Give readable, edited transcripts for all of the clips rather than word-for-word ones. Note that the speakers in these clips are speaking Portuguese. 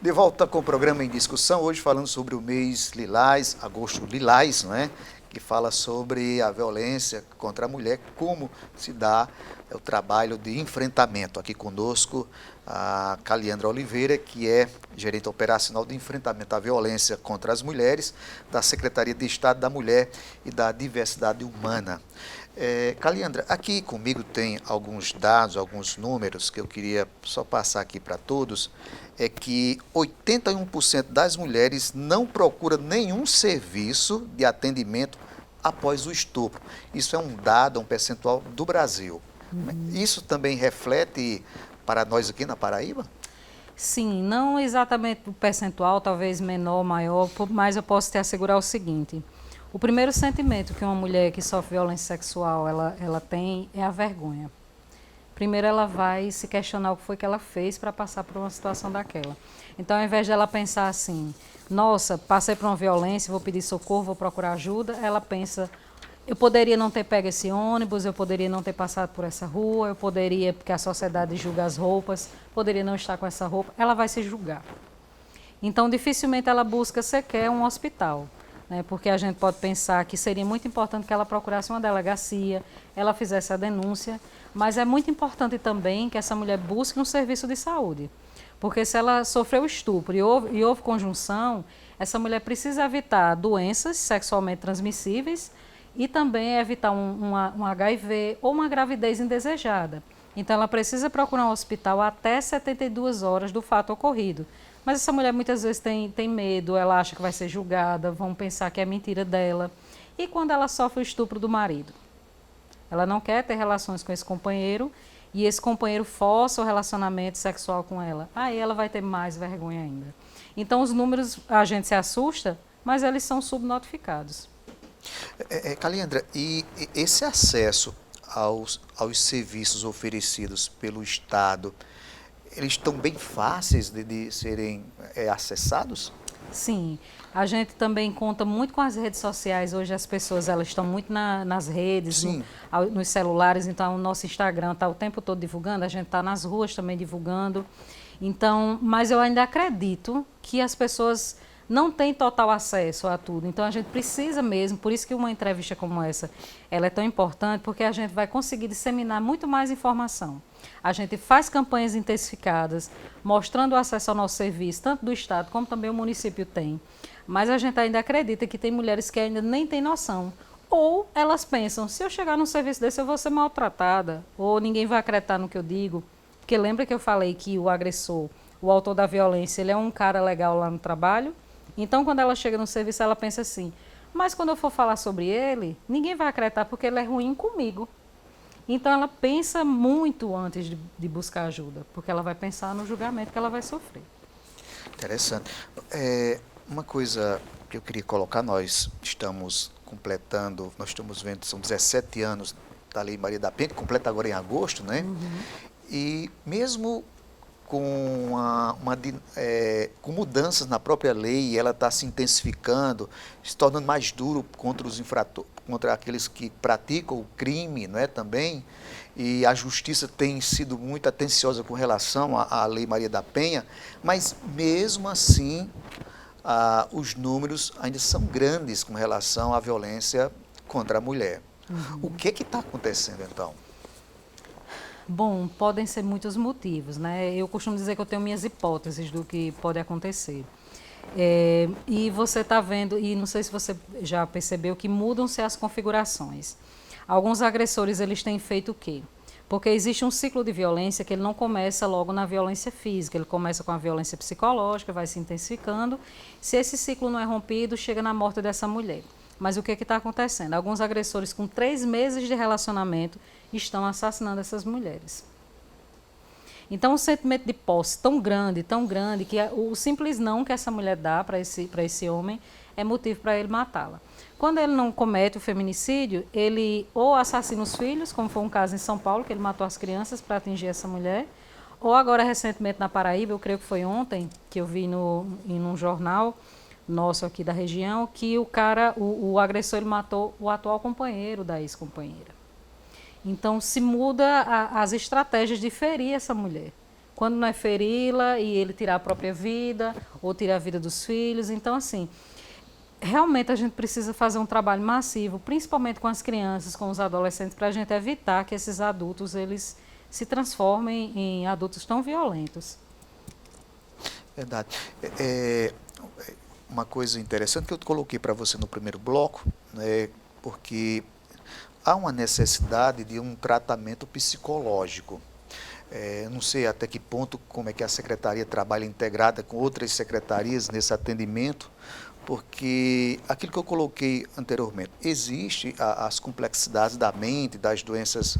De volta com o programa em discussão, hoje falando sobre o mês Lilás, agosto Lilás, não é? Que fala sobre a violência contra a mulher, como se dá o trabalho de enfrentamento. Aqui conosco a Caliandra Oliveira, que é gerente operacional de enfrentamento à violência contra as mulheres, da Secretaria de Estado da Mulher e da Diversidade Humana. Caliandra, aqui comigo tem alguns dados, alguns números que eu queria só passar aqui para todos, é que 81% das mulheres não procura nenhum serviço de atendimento após o estupro. Isso é um dado, um percentual do Brasil. Isso também reflete para nós aqui na Paraíba? Sim, não exatamente o percentual, talvez menor, maior, mas eu posso te assegurar o seguinte. O primeiro sentimento que uma mulher que sofre violência sexual ela tem é a vergonha. Primeiro ela vai se questionar o que foi que ela fez para passar por uma situação daquela. Então, ao invés dela pensar assim, nossa, passei por uma violência, vou pedir socorro, vou procurar ajuda, ela pensa, eu poderia não ter pego esse ônibus, eu poderia não ter passado por essa rua, eu poderia, porque a sociedade julga as roupas, poderia não estar com essa roupa, ela vai se julgar. Então, dificilmente ela busca sequer um hospital, né? Porque a gente pode pensar que seria muito importante que ela procurasse uma delegacia, ela fizesse a denúncia, mas é muito importante também que essa mulher busque um serviço de saúde. Porque se ela sofreu estupro e houve conjunção, essa mulher precisa evitar doenças sexualmente transmissíveis e também evitar um HIV ou uma gravidez indesejada. Então, ela precisa procurar um hospital até 72 horas do fato ocorrido. Mas essa mulher muitas vezes tem medo, ela acha que vai ser julgada, vão pensar que é mentira dela. E quando ela sofre o estupro do marido? Ela não quer ter relações com esse companheiro e esse companheiro força o relacionamento sexual com ela. Aí ela vai ter mais vergonha ainda. Então, os números, a gente se assusta, mas eles são subnotificados. Caliandra, e esse acesso aos serviços oferecidos pelo Estado, eles estão bem fáceis de serem acessados? Sim, a gente também conta muito com as redes sociais. Hoje as pessoas elas estão muito nas redes, Sim. nos celulares. Então o nosso Instagram está o tempo todo divulgando, a gente está nas ruas também divulgando. Então, mas eu ainda acredito que as pessoas não têm total acesso a tudo. Então a gente precisa mesmo, por isso que uma entrevista como essa, ela é tão importante, porque a gente vai conseguir disseminar muito mais informação. A gente faz campanhas intensificadas, mostrando o acesso ao nosso serviço, tanto do Estado como também o município tem. Mas a gente ainda acredita que tem mulheres que ainda nem têm noção. Ou elas pensam, se eu chegar num serviço desse eu vou ser maltratada, ou ninguém vai acreditar no que eu digo. Porque lembra que eu falei que o agressor, o autor da violência, ele é um cara legal lá no trabalho? Então, quando ela chega no serviço, ela pensa assim, mas quando eu for falar sobre ele, ninguém vai acreditar porque ele é ruim comigo. Então, ela pensa muito antes de buscar ajuda, porque ela vai pensar no julgamento que ela vai sofrer. Interessante. Uma coisa que eu queria colocar, nós estamos completando, nós estamos vendo, são 17 anos da Lei Maria da Penha, que completa agora em agosto, né? Uhum. E mesmo com mudanças na própria lei, ela está se intensificando, se tornando mais duro contra os infratores, contra aqueles que praticam o crime, não é, também, e a justiça tem sido muito atenciosa com relação à Lei Maria da Penha, mas mesmo assim os números ainda são grandes com relação à violência contra a mulher. O que está acontecendo então? Bom, podem ser muitos motivos, né? Eu costumo dizer que eu tenho minhas hipóteses do que pode acontecer. E você está vendo, e não sei se você já percebeu, que mudam-se as configurações. Alguns agressores, eles têm feito o quê? Porque existe um ciclo de violência que ele não começa logo na violência física, ele começa com a violência psicológica, vai se intensificando. Se esse ciclo não é rompido, chega na morte dessa mulher. Mas o que está acontecendo? Alguns agressores com 3 meses de relacionamento estão assassinando essas mulheres. Então, um sentimento de posse tão grande, que o simples não que essa mulher dá para esse homem é motivo para ele matá-la. Quando ele não comete o feminicídio, ele ou assassina os filhos, como foi um caso em São Paulo, que ele matou as crianças para atingir essa mulher, ou agora recentemente na Paraíba, eu creio que foi ontem, que eu vi em um jornal nosso aqui da região, que o agressor, ele matou o atual companheiro da ex-companheira. Então, se muda as estratégias de ferir essa mulher. quando não é feri-la e ele tirar a própria vida ou tirar a vida dos filhos. Então, assim, realmente a gente precisa fazer um trabalho massivo, principalmente com as crianças, com os adolescentes, para a gente evitar que esses adultos eles se transformem em adultos tão violentos. Verdade. Uma coisa interessante que eu coloquei para você no primeiro bloco, né, porque há uma necessidade de um tratamento psicológico. Não sei até que ponto, como é que a secretaria trabalha integrada com outras secretarias nesse atendimento, porque aquilo que eu coloquei anteriormente, existe as complexidades da mente, das doenças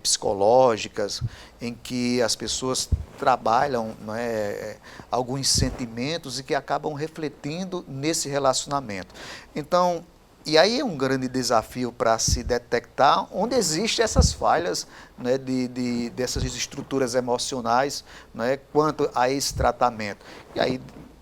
psicológicas, em que as pessoas trabalham, não é, alguns sentimentos e que acabam refletindo nesse relacionamento. Então, e aí é um grande desafio para se detectar onde existem essas falhas, né, dessas estruturas emocionais, né, quanto a esse tratamento. E aí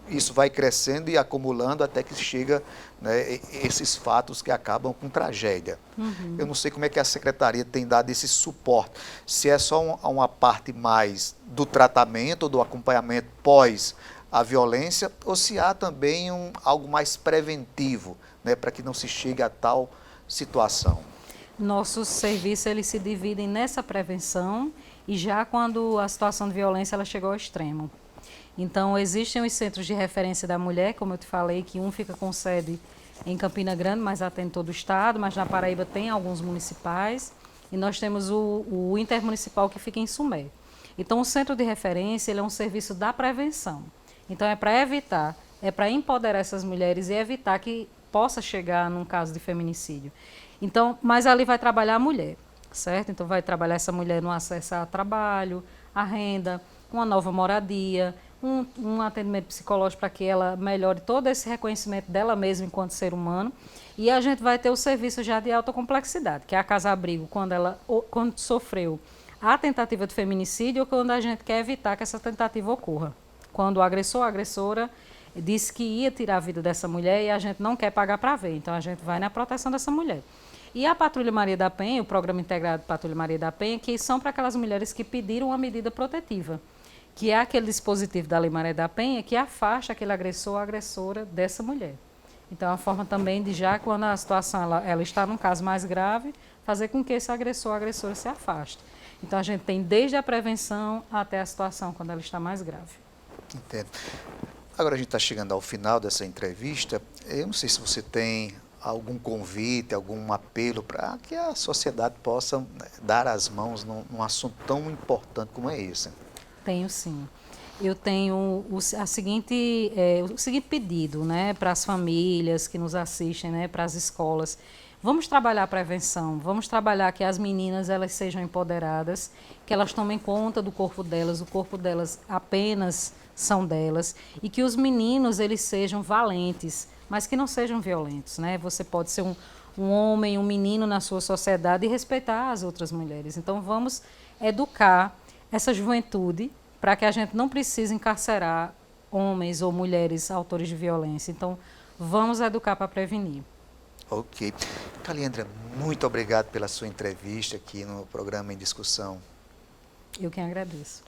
isso vai crescendo e acumulando até que chega, né, esses fatos que acabam com tragédia. Uhum. Eu não sei como é que a secretaria tem dado esse suporte, se é só uma parte mais do tratamento, do acompanhamento pós a violência, ou se há também algo mais preventivo, né, para que não se chegue a tal situação. Nossos serviços eles se dividem nessa prevenção e já quando a situação de violência ela chegou ao extremo. Então, existem os centros de referência da mulher, como eu te falei, que um fica com sede em Campina Grande, mas atende todo o estado, mas na Paraíba tem alguns municipais, e nós temos o intermunicipal que fica em Sumé. Então, o centro de referência ele é um serviço da prevenção. Então, é para evitar, é para empoderar essas mulheres e evitar que possa chegar num caso de feminicídio. Então, mas ali vai trabalhar a mulher, certo? Então, vai trabalhar essa mulher no acesso a trabalho, a renda, uma nova moradia, um atendimento psicológico para que ela melhore todo esse reconhecimento dela mesma enquanto ser humano. E a gente vai ter o serviço já de alta complexidade, que é a casa-abrigo, quando sofreu a tentativa de feminicídio ou quando a gente quer evitar que essa tentativa ocorra. Quando o agressor ou a agressora disse que ia tirar a vida dessa mulher e a gente não quer pagar para ver. Então, a gente vai na proteção dessa mulher. E a Patrulha Maria da Penha, o Programa Integrado Patrulha Maria da Penha, que são para aquelas mulheres que pediram uma medida protetiva, que é aquele dispositivo da Lei Maria da Penha que afasta aquele agressor ou agressora dessa mulher. Então, é uma forma também de, já quando a situação ela está num caso mais grave, fazer com que esse agressor ou agressora se afaste. Então, a gente tem desde a prevenção até a situação quando ela está mais grave. Entendo. Agora a gente está chegando ao final dessa entrevista. Eu não sei se você tem algum convite, algum apelo para que a sociedade possa dar as mãos num assunto tão importante como é esse. Tenho sim. Eu tenho o seguinte pedido, né, para as famílias que nos assistem, né, para as escolas. Vamos trabalhar a prevenção, vamos trabalhar que as meninas elas sejam empoderadas, que elas tomem conta do corpo delas, o corpo delas apenas são delas, e que os meninos eles sejam valentes, mas que não sejam violentos, né? Você pode ser um homem, um menino na sua sociedade e respeitar as outras mulheres. Então vamos educar essa juventude para que a gente não precise encarcerar homens ou mulheres autores de violência. Então vamos educar para prevenir. Ok. Caliandra, muito obrigado pela sua entrevista aqui no programa Em Discussão. Eu que agradeço.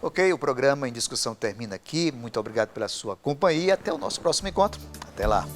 Ok, o programa Em Discussão termina aqui. Muito obrigado pela sua companhia. Até o nosso próximo encontro. Até lá.